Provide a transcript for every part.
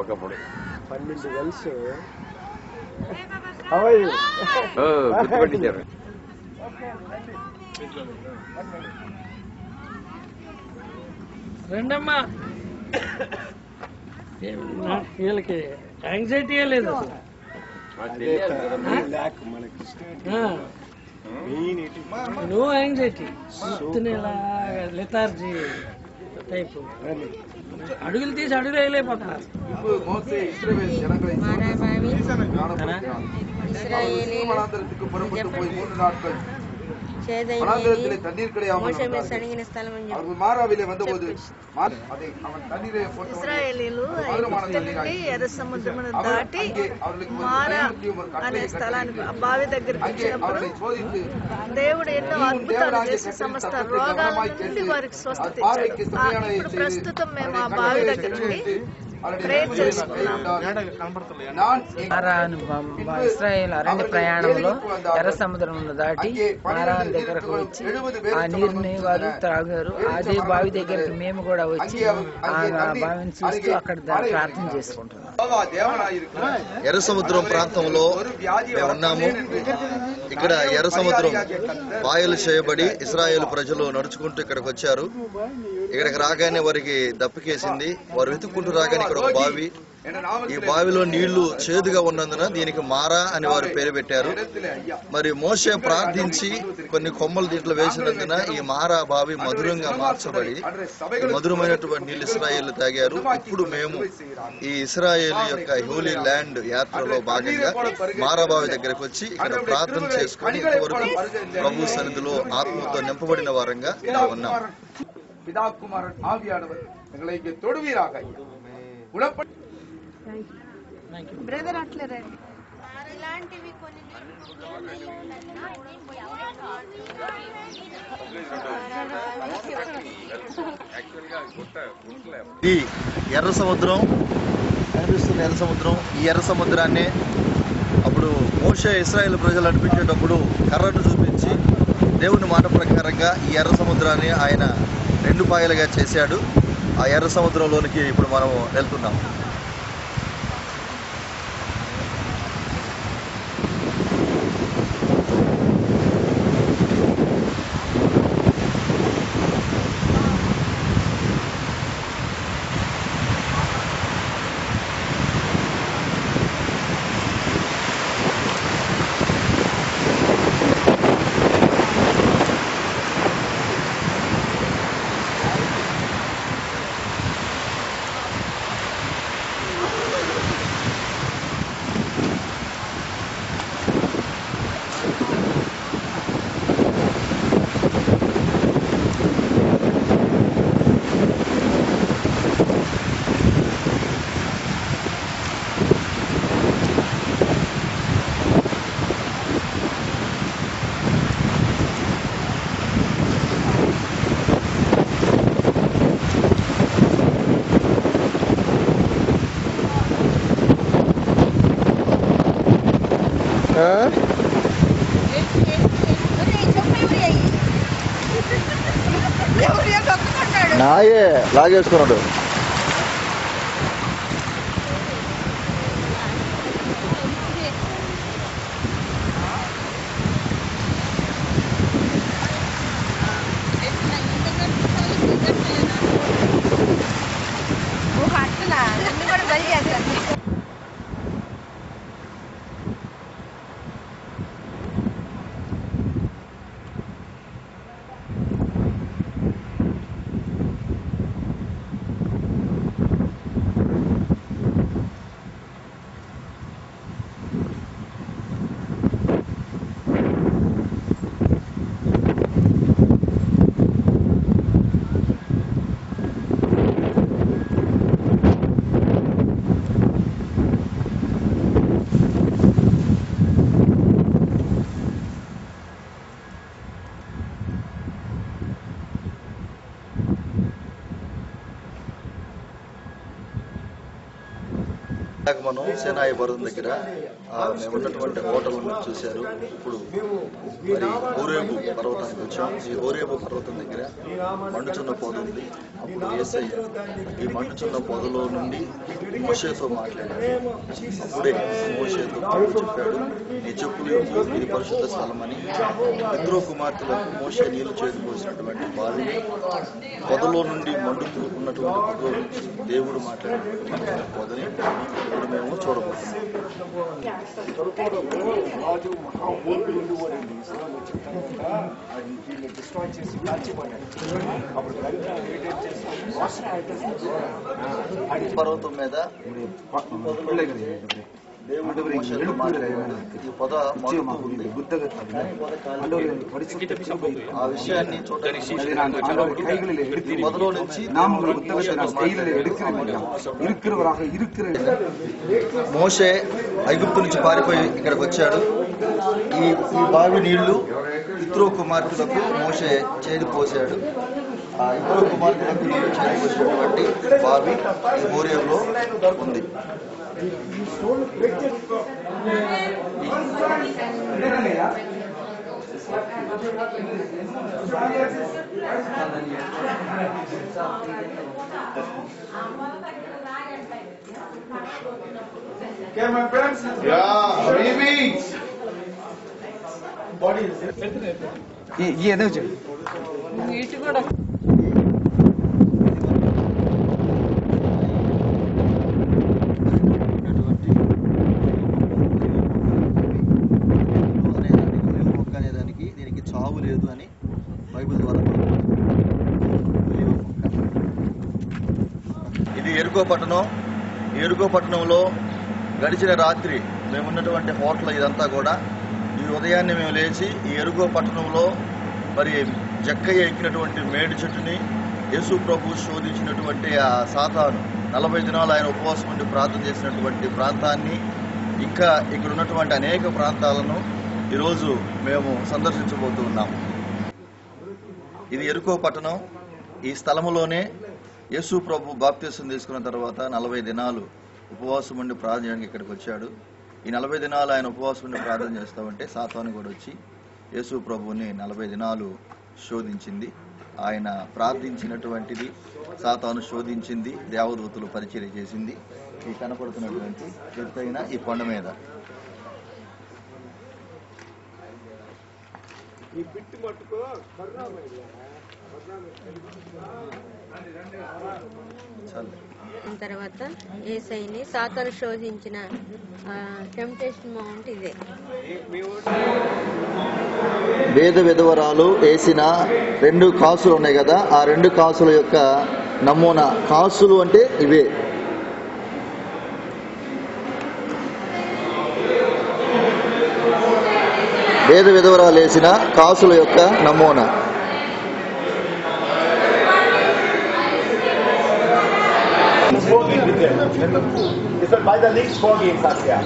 ఒకప్పుడు 12 గర్ల్స్ గుర్తుపట్టించారు. రెండమ్మా వీళ్ళకి యాంగ్జైటీ లేదు నో యాంగ్జైటీ లెథార్జీ టైప్ అడుగులు తీసి అడుగులు వేయలేకపోతున్నారు. ఇశ్రాయేలీలు ఎర్ర సముద్రమును దాటి మారా అనే స్థలానికి బావి దగ్గరికి వచ్చినప్పుడు దేవుడు ఎన్నో అద్భుతాలు చేసి సమస్త రోగాల నుండి వారికి స్వస్థత ఇచ్చాడు. ఇప్పుడు ప్రస్తుతం మేము ఆ బావి దగ్గర నుండి ఇశ్రాయేల్ అరణ్య ప్రయాణంలో ఎర్ర సముద్రం దాటి మారాన్ దగ్గరకు వచ్చి ఆ నీరుని వారు త్రాగారు. అదే బావి దగ్గరికి మేము కూడా వచ్చి ఆ బావిని చూస్తూ అక్కడ ప్రార్థన చేసుకుంటున్నాం. ఎర్ర సముద్రం ప్రాంతంలో మేము ఉన్నాము. ఇక్కడ ఎర్ర సముద్రం బాయలు చేయబడి ఇశ్రాయేల్ ప్రజలు నడుచుకుంటూ ఇక్కడికి వచ్చారు. ఇక్కడికి రాగానే వారికి దప్పికేసింది. వారు వెతుక్కుంటూ రాగానే ఇక్కడ ఒక బావి, ఈ బావిలో నీళ్లు చేదుగా ఉన్నందున దీనికి మారా అని వారు పేరు పెట్టారు. మరి మోషే ప్రార్థించి కొన్ని కొమ్మలు దీంట్లో వేసినందున ఈ మారా బావి మధురంగా మార్చబడి మధురమైనటువంటి నీళ్లు ఇశ్రాయేలు తాగారు. ఇప్పుడు మేము ఈ ఇశ్రాయేల్ యొక్క హోలీ ల్యాండ్ యాత్రలో భాగంగా మారా బావి దగ్గరకు వచ్చి ఇక్కడ ప్రార్థన చేసుకుని ఇంతవరకు ప్రభు సన్నిధిలో ఆత్మతో నింపబడిన వారంగా ఉన్నాం. பிதா குமாரன் ஆவியானவர் எங்களை இங்கே தொடுவீராக. బ్రదర్ అట్లే రండి. ఈ ఎర్ర సముద్రం కనిపిస్తున్న ఎర్ర సముద్రం, ఈ ఎర్ర సముద్రాన్ని అప్పుడు మోషే ఇశ్రాయేల్ ప్రజలు నడిపించేటప్పుడు కర్రను చూపించి దేవుని మాట ప్రకారంగా ఈ ఎర్ర సముద్రాన్ని ఆయన 2 పాయలుగా చేశాడు. ఆ ఎర్ర సముద్రంలోనికి ఇప్పుడు మనం వెళ్తున్నాం. నాయే లాగేసుకున్నాడు. మనం సేనాయి పర్వతం దగ్గర మేము ఉన్నటువంటి హోటల్ చూశారు. ఇప్పుడు మరి హోరేబు పర్వతానికి వచ్చాం. ఈ హోరేబు పర్వతం దగ్గర మండుచున్న పొద ఉంది. అప్పుడు యేసయ్య ఈ మండుచున్న పొదలో నుండి మోషేతో మాట్లాడాడు. అప్పుడే మోషేతో చెప్పాడు, నీ చెప్పులు ఇది పరిశుద్ధ స్థలమని. ఇద్దరు కుమార్తెలకు మోషే నీళ్లు చేతిపోసినటువంటి బావిని పొదలో నుండి మండుతూ ఉన్నటువంటి పొదలో నుంచి దేవుడు మాట్లాడినటువంటి పొదని ఇప్పుడు మేము చూడబోతున్నాం. పర్వతం మీద దేవుడు మోషేతో మాట్లాడాడు. ఈ పొద మరుగుతూ ఉంది. ఆ విషయాన్ని చూడడానికి ఈ పొదలో నుంచి మోషే ఐగుప్తు నుంచి పారిపోయి ఇక్కడికి వచ్చాడు. ఈ బావి నీళ్లు ఇత్రో కుమార్తెలకు మోషే చేరిపోసాడు. ఆ ఇత్రో కుమార్తెలకు నీళ్లు చేరిపోసినటువంటి బావి ఈ హోరేబులో ఉంది. Okay, my friends? Yeah, babies. ये दो जो ఇటు కూడా అనేదానికి దీనికి చావు లేదు అని బైబిల్ ద్వారా ఇది ఎరుకో పట్టణం. ఎరుకో పట్టణంలో గడిచిన రాత్రి మేమున్నటువంటి హోటల్ ఇదంతా కూడా ఈ ఉదయాన్నే మేము లేచి ఈ ఎరుకో పట్టణంలో మరి జక్కయ్య ఎక్కినటువంటి మేడి చెట్టుని యేసు ప్రభు శోధించినటువంటి ఆ సాతాను 40 దినాలు ఆయన ఉపవాసం ఉండి ప్రార్థన చేసినటువంటి ప్రాంతాన్ని ఇంకా ఇక్కడ ఉన్నటువంటి అనేక ప్రాంతాలను ఈరోజు మేము సందర్శించబోతూ ఉన్నాము. ఇది ఎరుకో పట్టణం. ఈ స్థలములోనే యేసు ప్రభు బాప్తిసం తీసుకున్న తర్వాత 40 దినాలు ఉపవాసం ఉండి ప్రార్థన చేయడానికి ఇక్కడికి వచ్చాడు. ఈ 40 దినాలు ఆయన ఉపవాసం ఉండి ప్రార్థన చేస్తామంటే సాతాను కూడా వచ్చి యేసు ప్రభుని 40 దినాలు శోధించింది. ఆయన ప్రార్థించినటువంటిది సాతాను శోధించింది. దేవదూతలు పరిచర్య చేసింది. ఈ కనపడుతున్నటువంటి ఎత్తైన ఈ కొండ మీద తర్వాత యేసయ్యని సాతాను శోధించిన టెంప్టేషన్ మౌంట్ ఇదే. వేద విధవరాలు వేసిన 2 కాసులు ఉన్నాయి కదా, ఆ 2 కాసుల యొక్క నమూనా. కాసులు అంటే ఇవే. వేద విధవరాలు వేసిన కాసుల యొక్క నమూనా. By the leagues for games, Saskia.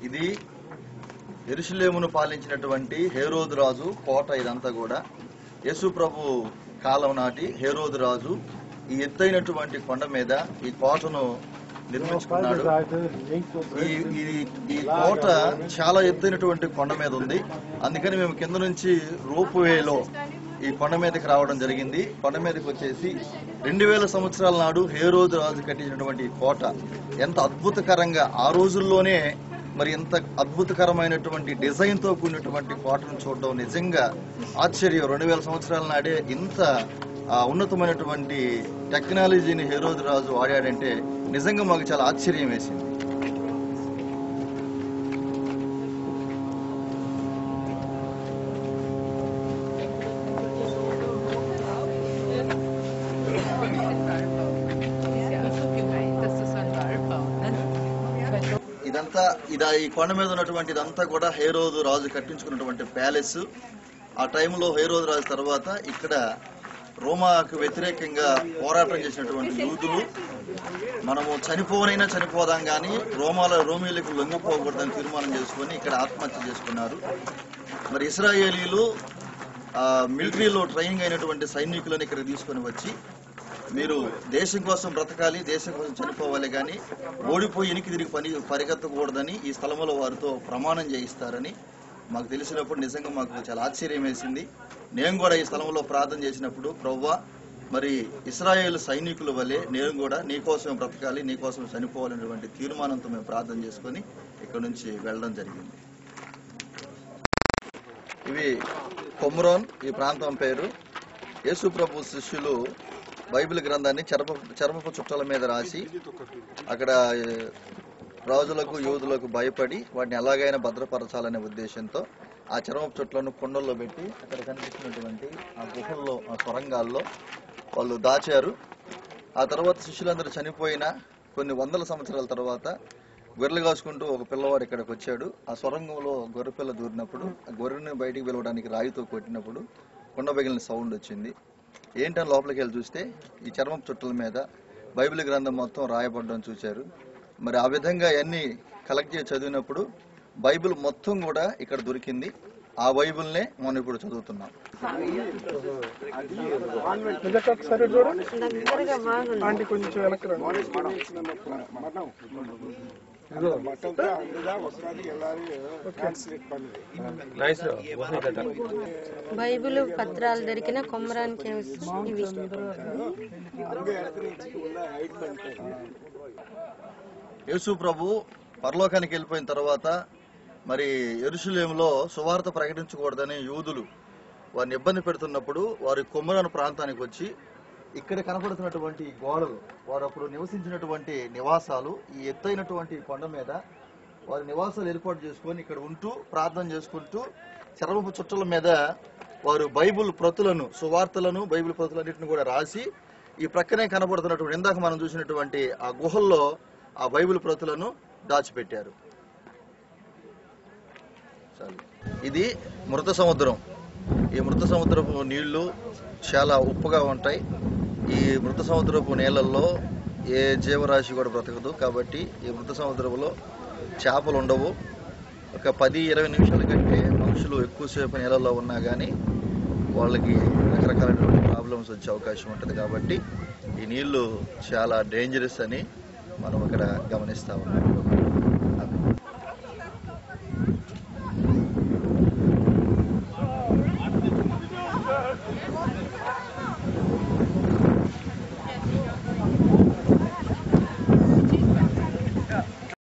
ఇది యెరూషలేమును పాలించినటువంటి హేరోదు రాజు కోట. ఇదంతా కూడా యేసు ప్రభు కాలం నాటి హేరోదు రాజు ఈ ఎత్తైనటువంటి కొండ మీద ఈ కోటను నిర్మించుకున్నాడు. ఈ కోట చాలా ఎత్తైనటువంటి కొండ మీద ఉంది. అందుకని మేము కింద నుంచి రోప్ వేలో ఈ కొండ మీదకి రావడం జరిగింది. కొండ మీదకి వచ్చేసి 2000 సంవత్సరాల నాడు హేరోదు రాజు కట్టించినటువంటి ఈ కోట ఎంత అద్భుతకరంగా ఆ రోజుల్లోనే మరి ఎంత అద్భుతకరమైనటువంటి డిజైన్ తో కూడినటువంటి కోటను చూడడం నిజంగా ఆశ్చర్యం. 2000 సంవత్సరాల నాడే ఇంత ఉన్నతమైనటువంటి టెక్నాలజీని హేరోదు రాజు వాడాడంటే నిజంగా మాకు చాలా ఆశ్చర్యం వేసింది. ఈ కొండ మీద ఉన్నటువంటి ఇదంతా కూడా హేరోదు రాజు కట్టించుకున్నటువంటి ప్యాలెస్. ఆ టైంలో హేరోదు రాజు తర్వాత ఇక్కడ రోమాకు వ్యతిరేకంగా పోరాటం చేసినటువంటి యూదులు మనము చనిపోనైనా చనిపోదాం కానీ రోమీలకు లొంగిపోకూడదని తీర్మానం చేసుకొని ఇక్కడ ఆత్మహత్య చేసుకున్నారు. మరి ఇశ్రాయేలీలు మిలిటరీలో ట్రైనింగ్ అయినటువంటి సైనికులను ఇక్కడ తీసుకొని వచ్చి మీరు దేశం కోసం బ్రతకాలి, దేశం కోసం చనిపోవాలి, కానీ ఓడిపోయి వెనక్కి తిరిగి పరిగెత్తకూడదని ఈ స్థలంలో వారితో ప్రమాణం చేయిస్తారని మాకు తెలిసినప్పుడు నిజంగా మాకు చాలా ఆశ్చర్యం వేసింది. నేను కూడా ఈ స్థలంలో ప్రార్థన చేసినప్పుడు, ప్రభువా మరి ఇశ్రాయేలు సైనికుల వల్లే నేను కూడా నీకోసం బ్రతకాలి, నీకోసం చనిపోవాలనేటువంటి తీర్మానంతో మేము ప్రార్థన చేసుకొని ఇక్కడ నుంచి వెళ్ళడం జరిగింది. ఇవి కొమ్రోన్, ఈ ప్రాంతం పేరు. యేసు ప్రభు శిష్యులు బైబిల్ గ్రంథాన్ని చర్మపు చుట్టల మీద రాసి అక్కడ రాజులకు యూదులకు భయపడి వాటిని ఎలాగైనా భద్రపరచాలనే ఉద్దేశంతో ఆ చర్మపు చుట్టలను కుండల్లో పెట్టి అక్కడ కనిపిస్తున్నటువంటి ఆ గుహల్లో, ఆ సొరంగాల్లో వాళ్ళు దాచారు. ఆ తర్వాత శిష్యులందరూ చనిపోయిన కొన్ని వందల సంవత్సరాల తర్వాత గొర్రెలు కాసుకుంటూ ఒక పిల్లవాడు ఇక్కడికి వచ్చాడు. ఆ సొరంగంలో గొర్రె పిల్ల దూరినప్పుడు ఆ గొర్రెని బయటికి పిలవడానికి రాయితో కొట్టినప్పుడు కుండ పగిలిన సౌండ్ వచ్చింది. ఏంటని లోపలికి వెళ్ళి చూస్తే ఈ చర్మపు చుట్టల మీద బైబిల్ గ్రంథం మొత్తం రాయబడడం చూశారు. మరి ఆ విధంగా అన్ని కలెక్ట్ చేసి చదివినప్పుడు బైబిల్ మొత్తం కూడా ఇక్కడ దొరికింది. ఆ బైబిల్నే మనం ఇప్పుడు చదువుతున్నాం. బైబిల్ పత్రాలు దొరికిన కొమరాన్ కేవ్స్ ఇవి. యేసు ప్రభు పరలోకానికి వెళ్ళిపోయిన తర్వాత మరి యెరూషలేములో సువార్త ప్రకటించకూడదని యూదులు వారిని ఇబ్బంది పెడుతున్నప్పుడు వారి కొమరాను ప్రాంతానికి వచ్చి ఇక్కడ కనపడుతున్నటువంటి గోడలు, వారు అప్పుడు నివసించినటువంటి నివాసాలు, ఈ ఎత్తైనటువంటి కొండ మీద వారి నివాసాలు ఏర్పాటు చేసుకొని ఇక్కడ ఉంటూ ప్రార్థన చేసుకుంటూ చర్మపు చుట్టల మీద వారు బైబిల్ ప్రతులను, సువార్తలను, బైబిల్ ప్రతులన్నింటిని కూడా రాసి ఈ ప్రక్కనే కనబడుతున్నటువంటి ఇందాక మనం చూసినటువంటి ఆ గుహల్లో ఆ బైబిల్ ప్రతులను దాచిపెట్టారు. ఇది మృత సముద్రం. ఈ మృత సముద్రపు నీళ్లు చాలా ఉప్పుగా ఉంటాయి. ఈ మృత సముద్రపు నీళ్ళల్లో ఏ జీవరాశి కూడా బ్రతకదు. కాబట్టి ఈ మృత సముద్రంలో చేపలు ఉండవు. ఒక 10-20 నిమిషాల కంటే మనుషులు ఎక్కువసేపు నీళ్ళల్లో ఉన్నా కానీ వాళ్ళకి రకరకాల ప్రాబ్లమ్స్ వచ్చే అవకాశం ఉంటుంది. కాబట్టి ఈ నీళ్లు చాలా డేంజరస్ అని మనం ఇక్కడ గమనిస్తా ఉన్నాం.